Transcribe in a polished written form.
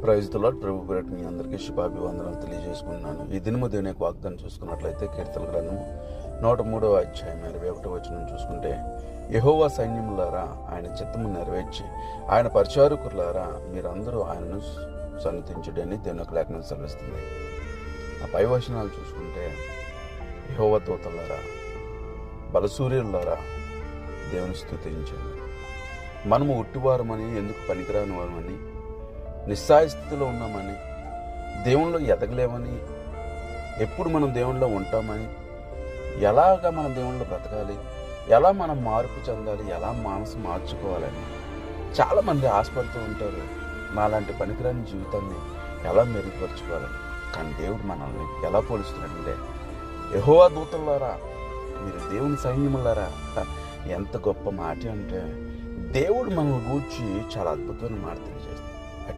Praise the lord. ప్రభు పేరిట మీ అందరికీ శుభాభివందనాలు తెలియజేసుకున్నాను. ఈ దినము దేవుని యొక్క వాగ్దానం చూసుకున్నట్లయితే కీర్తన గ్రంథము 103వ అధ్యాయం 21వ వచనం చూసుకుంటే, యెహోవా సైన్యములారా ఆయన చిత్తము నెరవేర్చి ఆయన పరిచారకులారా మీరందరూ ఆయనను సన్నతించుడి అని దేవుని యొక్క లేఖనం సెలవిస్తుంది. ఆ పై వచనాలు చూసుకుంటే, యెహోవా దూతలారా బలసూర్యులారా దేవుని స్తుతించండి. మనము ఉట్టివారమని, ఎందుకు పనికిరాని వారమని, నిస్సాయ స్థితిలో ఉన్నామని, దేవునిలో ఎదగలేమని, ఎప్పుడు మనం దేవునిలో ఉంటామని, ఎలాగ మనం దేవునిలో బ్రతకాలి, ఎలా మనం మార్పు చెందాలి, ఎలా మనసు మార్చుకోవాలని చాలామంది ఆశపడుతూ ఉంటారు. నాలాంటి పనికిరాని జీవితాన్ని ఎలా మెరుగుపరుచుకోవాలని. కానీ దేవుడు మనల్ని ఎలా పోలుస్తున్నాడంటే, యెహోవా దూతలారా మీరు దేవుని సైన్యములారా. ఎంత గొప్ప మాట అంటే, దేవుడు మనల్ని గూర్చి చాలా అద్భుతమైన మాట తెలియజేస్తాడు.